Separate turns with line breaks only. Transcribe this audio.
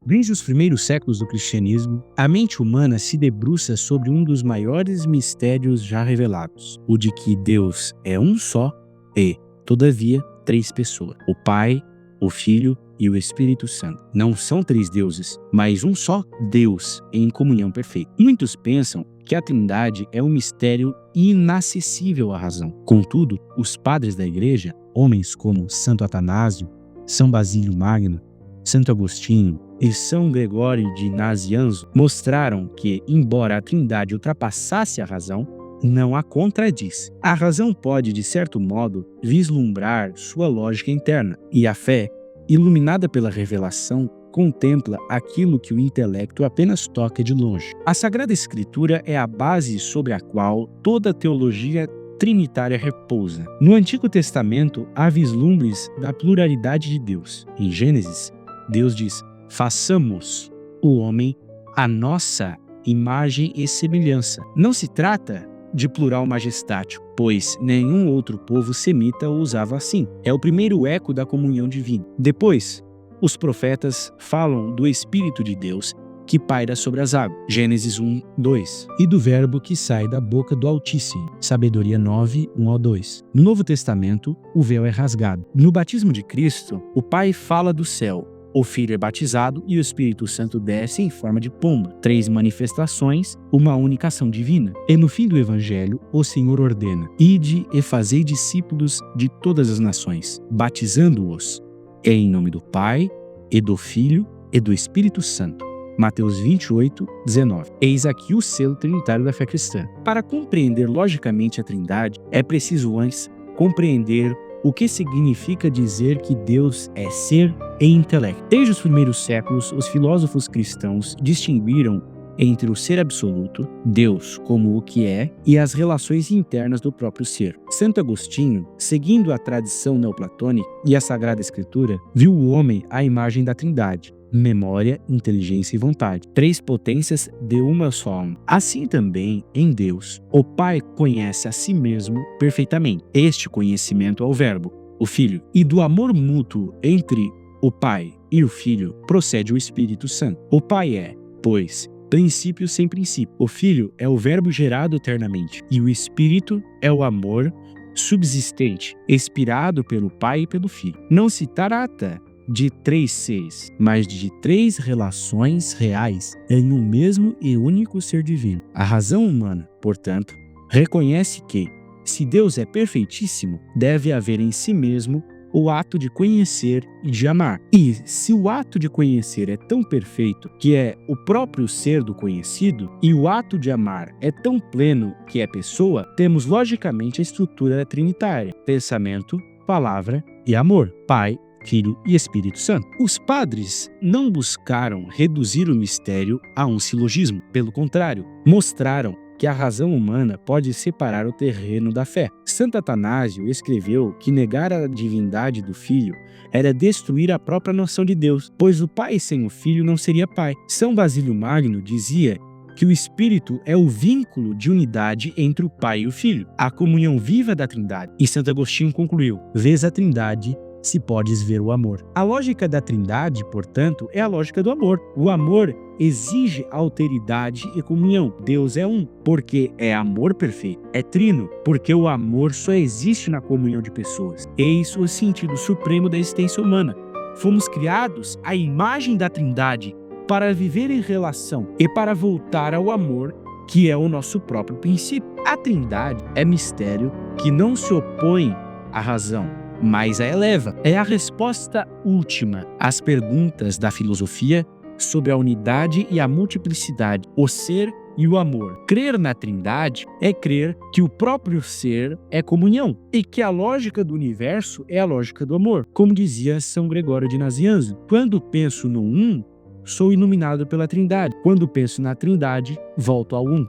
Desde os primeiros séculos do cristianismo, a mente humana se debruça sobre um dos maiores mistérios já revelados, o de que Deus é um só e, todavia, três pessoas: o Pai, o Filho e o Espírito Santo. Não são três deuses, mas um só Deus em comunhão perfeita. Muitos pensam que a Trindade é um mistério inacessível à razão. Contudo, os padres da Igreja, homens como Santo Atanásio, São Basílio Magno, Santo Agostinho e São Gregório de Nazianzo, mostraram que, embora a Trindade ultrapassasse a razão, não a contradiz. A razão pode, de certo modo, vislumbrar sua lógica interna, e a fé, iluminada pela revelação, contempla aquilo que o intelecto apenas toca de longe. A Sagrada Escritura é a base sobre a qual toda a teologia trinitária repousa. No Antigo Testamento, há vislumbres da pluralidade de Deus. Em Gênesis, Deus diz: façamos o homem à nossa imagem e semelhança. Não se trata de plural majestático, pois nenhum outro povo semita o usava assim. É o primeiro eco da comunhão divina. Depois, os profetas falam do Espírito de Deus que paira sobre as águas, Gênesis 1, 2, e do verbo que sai da boca do Altíssimo, Sabedoria 9, 1 ao 2. No Novo Testamento, o véu é rasgado. No batismo de Cristo, o Pai fala do céu, o Filho é batizado e o Espírito Santo desce em forma de pomba. Três manifestações, uma única ação divina. E no fim do Evangelho, o Senhor ordena: ide e fazei discípulos de todas as nações, batizando-os em nome do Pai, e do Filho, e do Espírito Santo. Mateus 28, 19. Eis aqui o selo trinitário da fé cristã. Para compreender logicamente a Trindade, é preciso antes compreender o que significa dizer que Deus é ser e intelecto. Desde os primeiros séculos, os filósofos cristãos distinguiram entre o ser absoluto, Deus como o que é, e as relações internas do próprio ser. Santo Agostinho, seguindo a tradição neoplatônica e a Sagrada Escritura, viu o homem à imagem da Trindade: memória, inteligência e vontade, três potências de uma só alma. Assim também, em Deus, o Pai conhece a si mesmo perfeitamente. Este conhecimento é o Verbo, o Filho, e do amor mútuo entre o Pai e o Filho procede o Espírito Santo. O Pai é, pois, princípio sem princípio. O Filho é o Verbo gerado eternamente, e o Espírito é o amor subsistente, expirado pelo Pai e pelo Filho. Não se trata de três seres, mas de três relações reais em um mesmo e único ser divino. A razão humana, portanto, reconhece que, se Deus é perfeitíssimo, deve haver em si mesmo o ato de conhecer e de amar. E se o ato de conhecer é tão perfeito que é o próprio ser do conhecido, e o ato de amar é tão pleno que é pessoa, temos logicamente a estrutura trinitária: pensamento, palavra e amor, Pai, Filho e Espírito Santo. Os padres não buscaram reduzir o mistério a um silogismo. Pelo contrário, mostraram que a razão humana pode separar o terreno da fé. Santo Atanásio escreveu que negar a divindade do Filho era destruir a própria noção de Deus, pois o Pai sem o Filho não seria Pai. São Basílio Magno dizia que o Espírito é o vínculo de unidade entre o Pai e o Filho, a comunhão viva da Trindade. E Santo Agostinho concluiu: vês a Trindade, se podes ver o amor. A lógica da Trindade, portanto, é a lógica do amor. O amor exige alteridade e comunhão. Deus é um, porque é amor perfeito. É trino, porque o amor só existe na comunhão de pessoas. Eis o sentido supremo da existência humana. Fomos criados à imagem da Trindade para viver em relação e para voltar ao amor, que é o nosso próprio princípio. A Trindade é mistério que não se opõe à razão, mas a eleva. É a resposta última às perguntas da filosofia sobre a unidade e a multiplicidade, o ser e o amor. Crer na Trindade é crer que o próprio ser é comunhão e que a lógica do universo é a lógica do amor. Como dizia São Gregório de Nazianzo: quando penso no um, sou iluminado pela Trindade. Quando penso na Trindade, volto ao um.